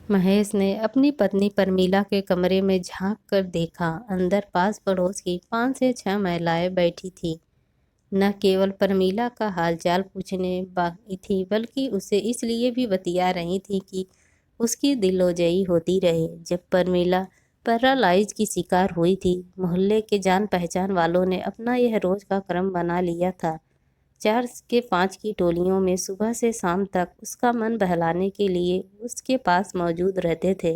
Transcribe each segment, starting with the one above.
महेश ने अपनी पत्नी परमीला के कमरे में झांक कर देखा। अंदर पास पड़ोस की 5 से 6 महिलाएं बैठी थी। न केवल परमीला का हालचाल पूछने बाकी थी, बल्कि उसे इसलिए भी बतिया रही थी कि उसकी दिलोजई होती रहे। जब परमीला पैरालाइज की शिकार हुई थी, मोहल्ले के जान पहचान वालों ने अपना यह रोज का क्रम बना लिया था। 4 से 5 की टोलियों में सुबह से शाम तक उसका मन बहलाने के लिए उसके पास मौजूद रहते थे।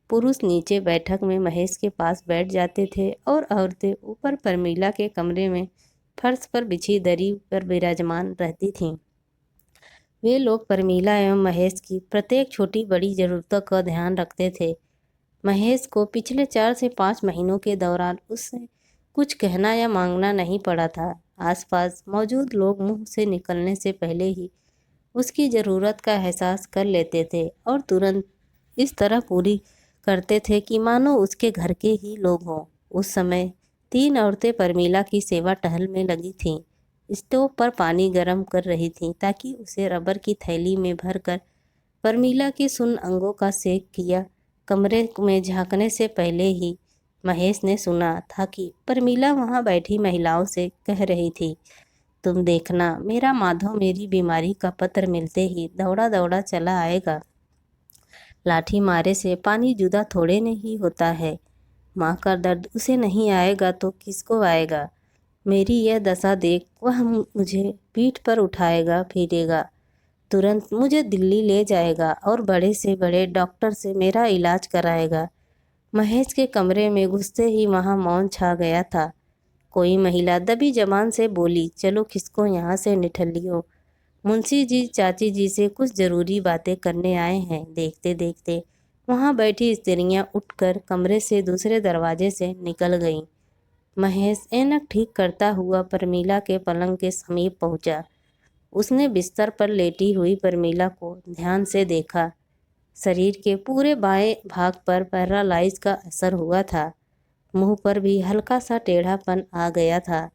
पुरुष नीचे बैठक में महेश के पास बैठ जाते थे और औरतें ऊपर परमीला के कमरे में फर्श पर बिछी दरी पर विराजमान रहती थीं। वे लोग परमीला एवं महेश की प्रत्येक छोटी बड़ी जरूरतों का ध्यान रखते थे। महेश को पिछले 4 से 5 महीनों के दौरान उससे कुछ कहना या मांगना नहीं पड़ा था। आसपास मौजूद लोग मुंह से निकलने से पहले ही उसकी ज़रूरत का एहसास कर लेते थे और तुरंत इस तरह पूरी करते थे कि मानो उसके घर के ही लोग हों। उस समय 3 औरतें परमीला की सेवा टहल में लगी थीं। स्टोव पर पानी गर्म कर रही थीं ताकि उसे रबर की थैली में भरकर परमीला के सुन्न अंगों का सेक किया। कमरे में झांकने से पहले ही महेश ने सुना था कि परमीला वहां बैठी महिलाओं से कह रही थी, तुम देखना, मेरा माधव मेरी बीमारी का पत्र मिलते ही दौड़ा दौड़ा चला आएगा। लाठी मारे से पानी जुदा थोड़े नहीं होता है। माँ का दर्द उसे नहीं आएगा तो किसको आएगा। मेरी यह दशा देख वह मुझे पीठ पर उठाएगा फिरेगा, तुरंत मुझे दिल्ली ले जाएगा और बड़े से बड़े डॉक्टर से मेरा इलाज कराएगा। महेश के कमरे में घुसते ही वहाँ मौन छा गया था। कोई महिला दबी जबान से बोली, चलो खिसको यहाँ से निठल्लियों, मुंशी जी चाची जी से कुछ ज़रूरी बातें करने आए हैं। देखते देखते वहाँ बैठी स्त्रियाँ उठकर कमरे से दूसरे दरवाजे से निकल गईं। महेश ऐनक ठीक करता हुआ परमीला के पलंग के समीप पहुँचा। उसने बिस्तर पर लेटी हुई परमीला को ध्यान से देखा। शरीर के पूरे बाएं भाग पर पैरालाइज का असर हुआ था। मुंह पर भी हल्का सा टेढ़ापन आ गया था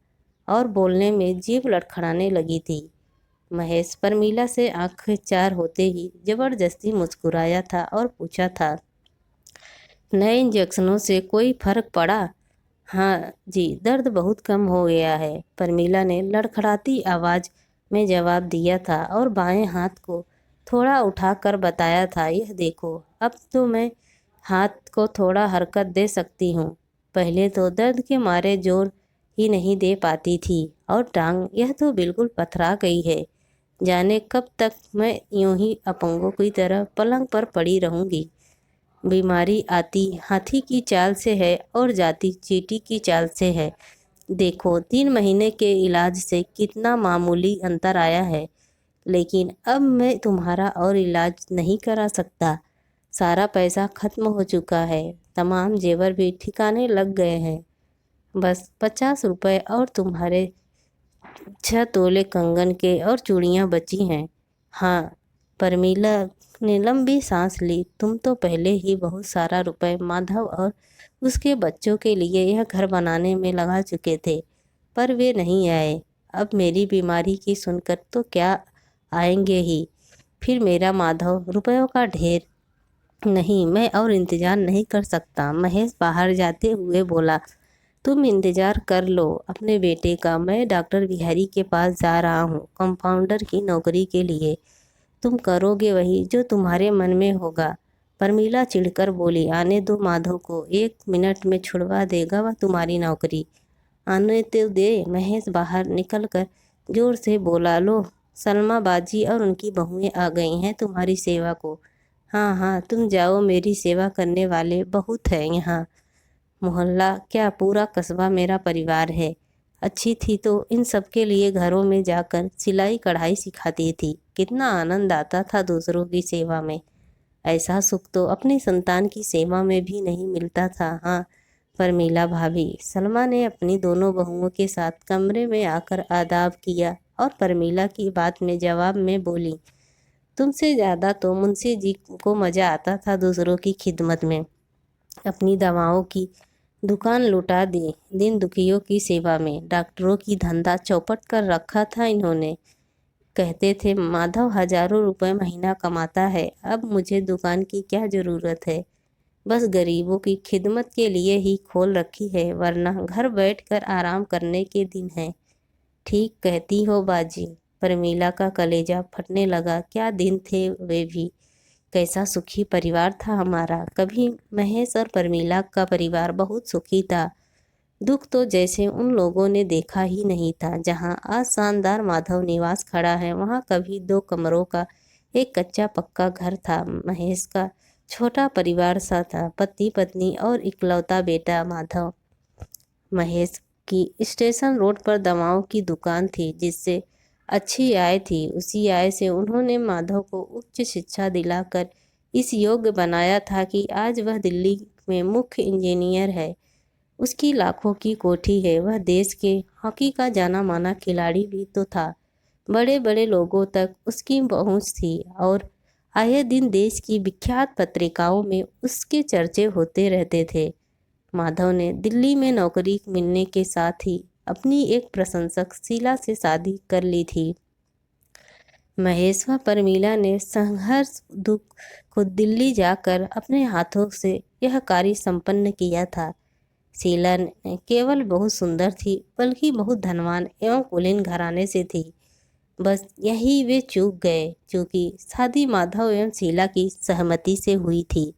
और बोलने में जीभ लड़खड़ाने लगी थी। महेश परमीला से आंखें चार होते ही जबरदस्ती मुस्कुराया था और पूछा था, नए इंजेक्शनों से कोई फर्क पड़ा? हाँ जी, दर्द बहुत कम हो गया है, परमीला ने लड़खड़ाती आवाज़ में जवाब दिया था और बाएं हाथ को थोड़ा उठाकर बताया था, यह देखो, अब तो मैं हाथ को थोड़ा हरकत दे सकती हूँ। पहले तो दर्द के मारे जोर ही नहीं दे पाती थी और टांग यह तो बिल्कुल पथरा गई है। जाने कब तक मैं यूं ही अपंगों की तरह पलंग पर पड़ी रहूंगी। बीमारी आती हाथी की चाल से है और जाती चींटी की चाल से है। देखो, 3 महीने के इलाज से कितना मामूली अंतर आया है, लेकिन अब मैं तुम्हारा और इलाज नहीं करा सकता। सारा पैसा खत्म हो चुका है, तमाम जेवर भी ठिकाने लग गए हैं। बस 50 रुपए और तुम्हारे 6 तोले कंगन के और चूड़ियाँ बची हैं। हाँ, परमीला ने लंबी सांस ली, तुम तो पहले ही बहुत सारा रुपए माधव और उसके बच्चों के लिए यह घर बनाने में लगा चुके थे, पर वे नहीं आए। अब मेरी बीमारी की सुनकर तो क्या आएंगे ही। फिर मेरा माधव रुपयों का ढेर। नहीं, मैं और इंतजार नहीं कर सकता। महेश बाहर जाते हुए बोला, तुम इंतजार कर लो अपने बेटे का, मैं डॉक्टर बिहारी के पास जा रहा हूँ कंपाउंडर की नौकरी के लिए। तुम करोगे वही जो तुम्हारे मन में होगा। परमीला चिढ़कर बोली, आने दो माधव को, 1 मिनट में छुड़वा देगा वह तुम्हारी नौकरी। आने तो दे। महेश बाहर निकलकर जोर से बोला, लो, सलमा बाजी और उनकी बहुएं आ गई हैं तुम्हारी सेवा को। हाँ हाँ, तुम जाओ, मेरी सेवा करने वाले बहुत हैं यहाँ। मोहल्ला क्या, पूरा कस्बा मेरा परिवार है। अच्छी थी तो इन सब के लिए घरों में जाकर सिलाई कढ़ाई सिखाती थी। कितना आनंद आता था दूसरों की सेवा में। ऐसा सुख तो अपनी संतान की सेवा में भी नहीं मिलता था। हाँ परमीला भाभी, सलमा ने अपनी दोनों बहुओं के साथ कमरे में आकर आदाब किया और परमीला की बात में जवाब में बोली, तुमसे ज़्यादा तो मुंशी जी को मज़ा आता था दूसरों की खिदमत में। अपनी दवाओं की दुकान लुटा दी दिन दुखियों की सेवा में। डॉक्टरों की धंधा चौपट कर रखा था इन्होंने। कहते थे माधव हजारों रुपए महीना कमाता है, अब मुझे दुकान की क्या ज़रूरत है, बस गरीबों की खिदमत के लिए ही खोल रखी है, वरना घर बैठकर आराम करने के दिन है। ठीक कहती हो बाजी। प्रमीला का कलेजा फटने लगा। क्या दिन थे वे भी, कैसा सुखी परिवार था हमारा। कभी महेश और प्रमीला का परिवार बहुत सुखी था। दुख तो जैसे उन लोगों ने देखा ही नहीं था। जहां आज शानदार माधव निवास खड़ा है, वहां कभी 2 कमरों का एक कच्चा पक्का घर था। महेश का छोटा परिवार सा था, पति पत्नी और इकलौता बेटा माधव। महेश की स्टेशन रोड पर दवाओं की दुकान थी, जिससे अच्छी आय थी। उसी आय से उन्होंने माधव को उच्च शिक्षा दिलाकर इस योग्य बनाया था कि आज वह दिल्ली में मुख्य इंजीनियर है। उसकी लाखों की कोठी है। वह देश के हॉकी का जाना माना खिलाड़ी भी तो था। बड़े बड़े लोगों तक उसकी पहुंच थी और आए दिन देश की विख्यात पत्रिकाओं में उसके चर्चे होते रहते थे। माधव ने दिल्ली में नौकरी मिलने के साथ ही अपनी एक प्रशंसक शीला से शादी कर ली थी। महेश व प्रमीला ने संघर्ष दुख खुद दिल्ली जाकर अपने हाथों से यह कार्य संपन्न किया था। शीला ने केवल बहुत सुंदर थी, बल्कि बहुत धनवान एवं कुलीन घराने से थी। बस यही वे चूक गए, क्योंकि शादी माधव एवं शीला की सहमति से हुई थी।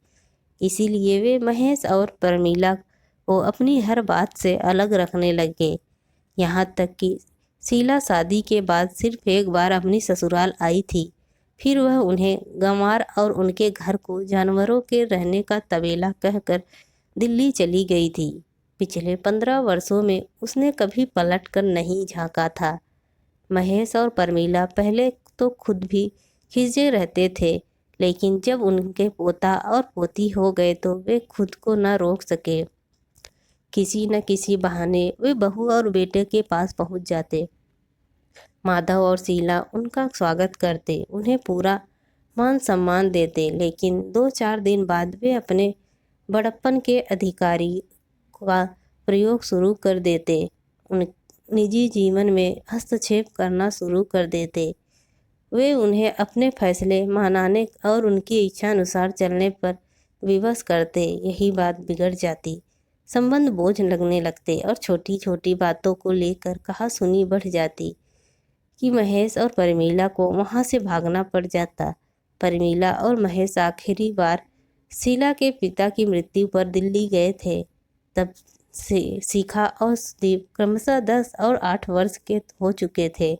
इसीलिए वे महेश और प्रमीला को अपनी हर बात से अलग रखने लगे। यहाँ तक कि शीला शादी के बाद सिर्फ एक बार अपनी ससुराल आई थी। फिर वह उन्हें गंवार और उनके घर को जानवरों के रहने का तबेला कहकर दिल्ली चली गई थी। पिछले 15 वर्षों में उसने कभी पलट कर नहीं झांका था। महेश और प्रमीला पहले तो खुद भी खिंचे रहते थे, लेकिन जब उनके पोता और पोती हो गए तो वे खुद को न रोक सके। किसी न किसी बहाने वे बहू और बेटे के पास पहुंच जाते। माधव और शीला उनका स्वागत करते, उन्हें पूरा मान सम्मान देते, लेकिन 2-4 दिन बाद वे अपने बड़प्पन के अधिकारी का प्रयोग शुरू कर देते। उन निजी जीवन में हस्तक्षेप करना शुरू कर देते। वे उन्हें अपने फैसले मनाने और उनकी इच्छा अनुसार चलने पर विवश करते। यही बात बिगड़ जाती, संबंध बोझ लगने लगते और छोटी छोटी बातों को लेकर कहासुनी बढ़ जाती कि महेश और प्रमीला को वहाँ से भागना पड़ जाता। प्रमीला और महेश आखिरी बार शीला के पिता की मृत्यु पर दिल्ली गए थे। तब से शिखा और सुदीप क्रमशः 10 और 8 वर्ष के हो चुके थे।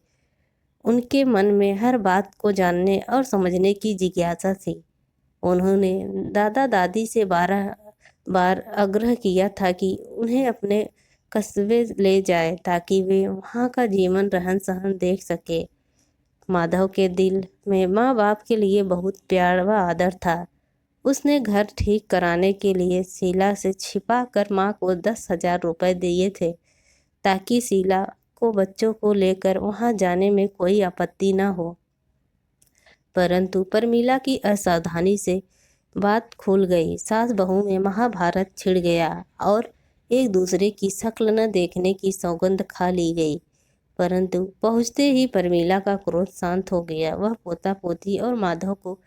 उनके मन में हर बात को जानने और समझने की जिज्ञासा थी। उन्होंने दादा दादी से 12 बार आग्रह किया था कि उन्हें अपने कस्बे ले जाए, ताकि वे वहाँ का जीवन रहन सहन देख सके। माधव के दिल में माँ बाप के लिए बहुत प्यार व आदर था। उसने घर ठीक कराने के लिए शीला से छिपा कर माँ को 10,000 रुपये दिए थे, ताकि शीला को बच्चों को लेकर वहाँ जाने में कोई आपत्ति न हो। परंतु प्रमीला की असावधानी से बात खुल गई। सास बहू में महाभारत छिड़ गया और एक दूसरे की शक्ल न देखने की सौगंध खा ली गई। परंतु पहुँचते ही प्रमीला का क्रोध शांत हो गया। वह पोता पोती और माधव को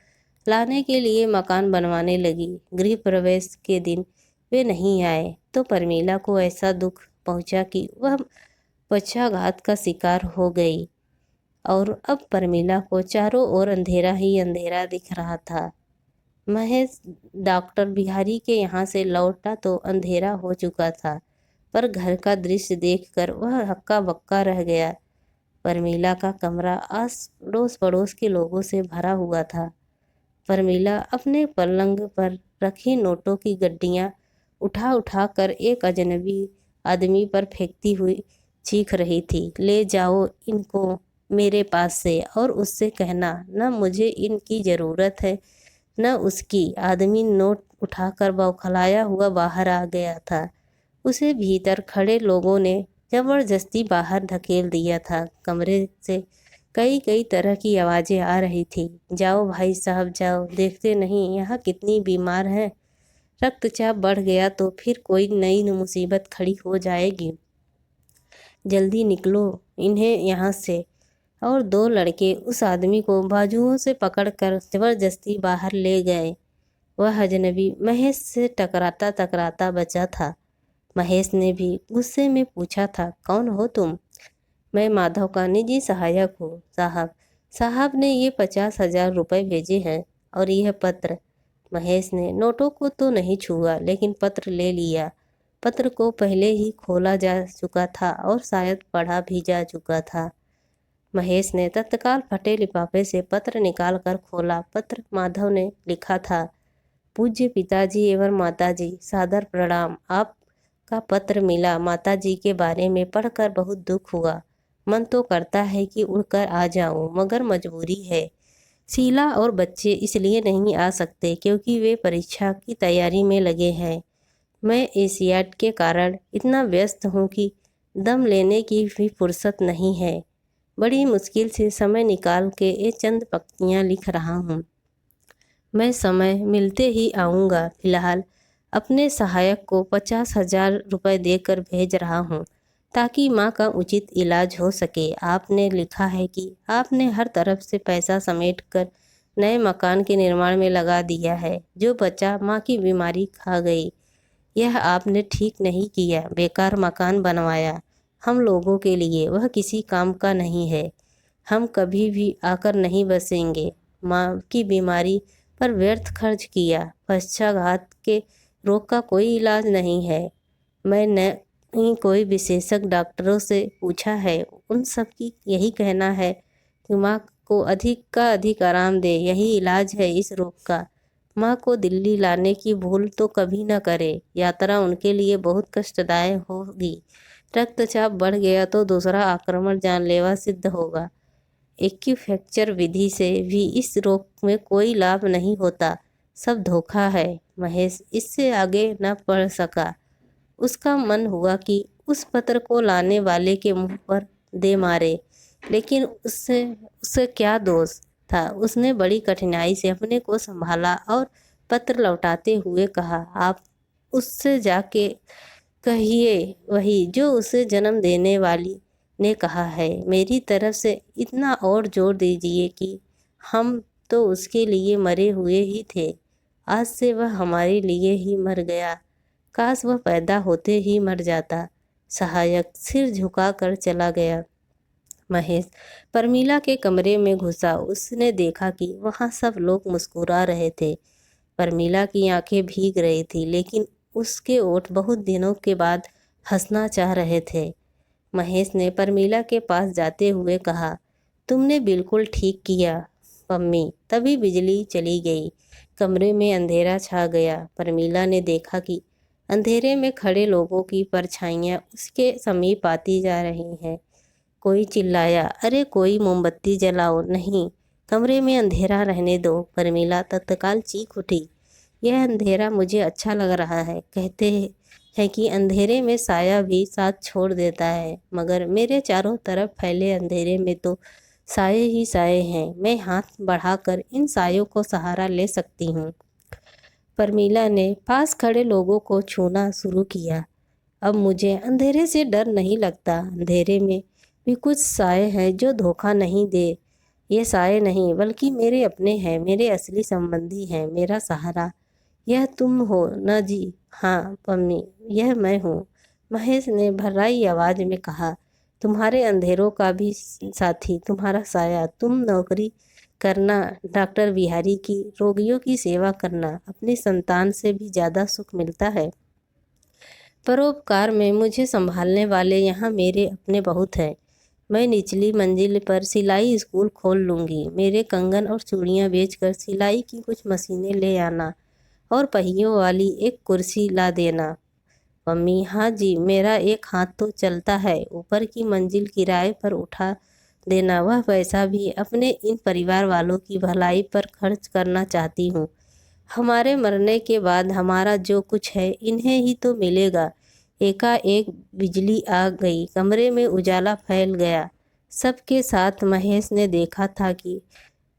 लाने के लिए मकान बनवाने लगी। गृह प्रवेश के दिन वे नहीं आए तो प्रमीला को ऐसा दुख पहुंचा कि वह पक्षाघात का शिकार हो गई और अब प्रमीला को चारों ओर अंधेरा ही अंधेरा दिख रहा था। महेश डॉक्टर बिहारी के यहाँ से लौटा तो अंधेरा हो चुका था, पर घर का दृश्य देखकर वह हक्का बक्का रह गया। प्रमीला का कमरा आस पड़ोस के लोगों से भरा हुआ था। प्रमीला अपने पलंग पर रखी नोटों की गड्डियाँ उठा उठा कर एक अजनबी आदमी पर फेंकती हुई चीख रही थी। ले जाओ इनको मेरे पास से और उससे कहना न मुझे इनकी ज़रूरत है न उसकी। आदमी नोट उठाकर बौखलाया हुआ बाहर आ गया था। उसे भीतर खड़े लोगों ने जबरदस्ती बाहर धकेल दिया था। कमरे से कई कई तरह की आवाज़ें आ रही थी। जाओ भाई साहब जाओ, देखते नहीं यहाँ कितनी बीमार है, रक्तचाप बढ़ गया तो फिर कोई नई मुसीबत खड़ी हो जाएगी, जल्दी निकलो इन्हें यहाँ से। और दो लड़के उस आदमी को बाजुओं से पकड़कर जबरदस्ती बाहर ले गए। वह अजनबी महेश से टकराता टकराता बचा था। महेश ने भी गुस्से में पूछा था, कौन हो तुम? मैं माधव का निजी सहायक हूँ साहब। साहब ने ये 50,000 रुपये भेजे हैं और यह पत्र। महेश ने नोटों को तो नहीं छुआ लेकिन पत्र ले लिया। पत्र को पहले ही खोला जा चुका था और शायद पढ़ा भी जा चुका था। महेश ने तत्काल फटे लिफाफे से पत्र निकालकर खोला। पत्र माधव ने लिखा था, पूज्य पिताजी एवं माताजी, सादर प्रणाम। आपका पत्र मिला। माताजी के बारे में पढ़कर बहुत दुख हुआ। मन तो करता है कि उड़कर आ जाऊं, मगर मजबूरी है। शीला और बच्चे इसलिए नहीं आ सकते क्योंकि वे परीक्षा की तैयारी में लगे हैं। मैं एशियाड के कारण इतना व्यस्त हूँ कि दम लेने की भी फुर्सत नहीं है। बड़ी मुश्किल से समय निकाल के ये चंद पंक्तियाँ लिख रहा हूँ। मैं समय मिलते ही आऊँगा। फिलहाल अपने सहायक को 50,000 रुपये देकर भेज रहा हूँ ताकि माँ का उचित इलाज हो सके। आपने लिखा है कि आपने हर तरफ से पैसा समेट कर नए मकान के निर्माण में लगा दिया है। जो बचा माँ की बीमारी खा गई। यह आपने ठीक नहीं किया, बेकार मकान बनवाया हम लोगों के लिए, वह किसी काम का नहीं है। हम कभी भी आकर नहीं बसेंगे। माँ की बीमारी पर व्यर्थ खर्च किया। पश्चाघात के रोग का कोई इलाज नहीं है। मैंने कोई विशेषज्ञ डॉक्टरों से पूछा है, उन सब की यही कहना है कि माँ को अधिक का अधिक आराम दे, यही इलाज है इस रोग का। माँ को दिल्ली लाने की भूल तो कभी न करे। यात्रा उनके लिए बहुत कष्टदायक होगी। रक्तचाप बढ़ गया तो दूसरा आक्रमण जानलेवा सिद्ध होगा। एक्यूफ्रेक्चर विधि से भी इस रोग में कोई लाभ नहीं होता, सब धोखा है। महेश इससे आगे न पढ़ सका। उसका मन हुआ कि उस पत्र को लाने वाले के मुंह पर दे मारे, लेकिन उससे क्या दोष था। उसने बड़ी कठिनाई से अपने को संभाला और पत्र लौटाते हुए कहा, आप उससे जाके कहिए वही जो उसे जन्म देने वाली ने कहा है। मेरी तरफ से इतना और जोर दीजिए कि हम तो उसके लिए मरे हुए ही थे। आज से वह हमारे लिए ही मर गया। काश वह पैदा होते ही मर जाता। सहायक सिर झुकाकर चला गया। महेश परमीला के कमरे में घुसा। उसने देखा कि वहाँ सब लोग मुस्कुरा रहे थे। परमीला की आंखें भीग रही थी, लेकिन उसके ओठ बहुत दिनों के बाद हंसना चाह रहे थे। महेश ने परमीला के पास जाते हुए कहा, तुमने बिल्कुल ठीक किया मम्मी। तभी बिजली चली गई। कमरे में अंधेरा छा गया। परमीला ने देखा कि अंधेरे में खड़े लोगों की परछाइयाँ उसके समीप आती जा रही हैं। कोई चिल्लाया, अरे कोई मोमबत्ती जलाओ। नहीं, कमरे में अंधेरा रहने दो। परमीला तत्काल चीख उठी, यह अंधेरा मुझे अच्छा लग रहा है। कहते हैं कि अंधेरे में साया भी साथ छोड़ देता है, मगर मेरे चारों तरफ फैले अंधेरे में तो साये ही साये हैं। मैं हाथ बढ़ाकर इन सायों को सहारा ले सकती हूँ। परमीला ने पास खड़े लोगों को छूना शुरू किया। अब मुझे अंधेरे से डर नहीं लगता। अंधेरे में भी कुछ साए हैं जो धोखा नहीं दे। ये साए नहीं बल्कि मेरे अपने हैं, मेरे असली संबंधी हैं, मेरा सहारा। यह तुम हो न जी? हाँ मम्मी, यह मैं हूँ। महेश ने भर्राई आवाज में कहा, तुम्हारे अंधेरों का भी साथी, तुम्हारा साया। तुम नौकरी करना डॉक्टर बिहारी की, रोगियों की सेवा करना। अपनी संतान से भी ज़्यादा सुख मिलता है। परोपकार में मुझे संभालने वाले यहाँ मेरे अपने बहुत हैं। मैं निचली मंजिल पर सिलाई स्कूल खोल लूँगी। मेरे कंगन और चूड़ियाँ बेचकर सिलाई की कुछ मशीनें ले आना और पहियों वाली एक कुर्सी ला देना। मम्मी, हाँ जी, मेरा एक हाथ तो चलता है। ऊपर की मंजिल किराए पर उठा देना। वह पैसा भी अपने इन परिवार वालों की भलाई पर खर्च करना चाहती हूँ। हमारे मरने के बाद हमारा जो कुछ है इन्हें ही तो मिलेगा। एकाएक बिजली आ गई। कमरे में उजाला फैल गया। सबके साथ महेश ने देखा था कि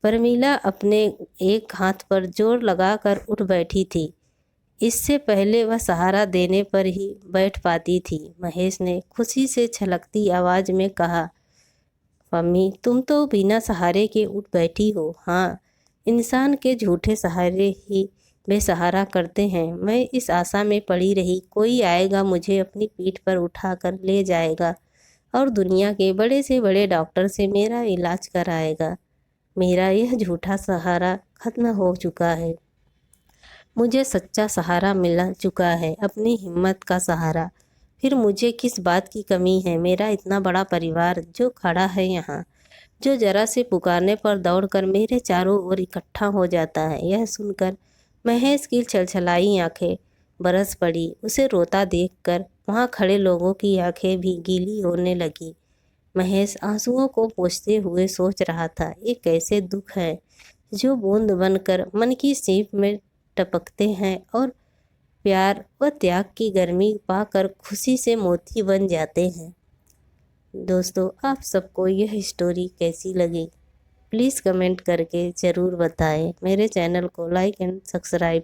परमीला अपने एक हाथ पर जोर लगाकर उठ बैठी थी। इससे पहले वह सहारा देने पर ही बैठ पाती थी। महेश ने खुशी से छलकती आवाज़ में कहा, मम्मी, तुम तो बिना सहारे के उठ बैठी हो। हाँ, इंसान के झूठे सहारे ही बेसहारा करते हैं। मैं इस आशा में पड़ी रही, कोई आएगा मुझे अपनी पीठ पर उठाकर ले जाएगा और दुनिया के बड़े से बड़े डॉक्टर से मेरा इलाज कराएगा। मेरा यह झूठा सहारा खत्म हो चुका है। मुझे सच्चा सहारा मिल चुका है, अपनी हिम्मत का सहारा। फिर मुझे किस बात की कमी है? मेरा इतना बड़ा परिवार जो खड़ा है यहाँ, जो जरा से पुकारने पर दौड़कर मेरे चारों ओर इकट्ठा हो जाता है। यह सुनकर महेश की छलछलाई आंखें बरस पड़ी। उसे रोता देखकर वहाँ खड़े लोगों की आंखें भी गीली होने लगी। महेश आंसुओं को पोंछते हुए सोच रहा था, ये कैसे दुख है जो बूंद बनकर मन की सीप में टपकते हैं और प्यार व त्याग की गर्मी पाकर खुशी से मोती बन जाते हैं। दोस्तों, आप सबको यह स्टोरी कैसी लगी? प्लीज़ कमेंट करके ज़रूर बताएं। मेरे चैनल को लाइक एंड सब्सक्राइब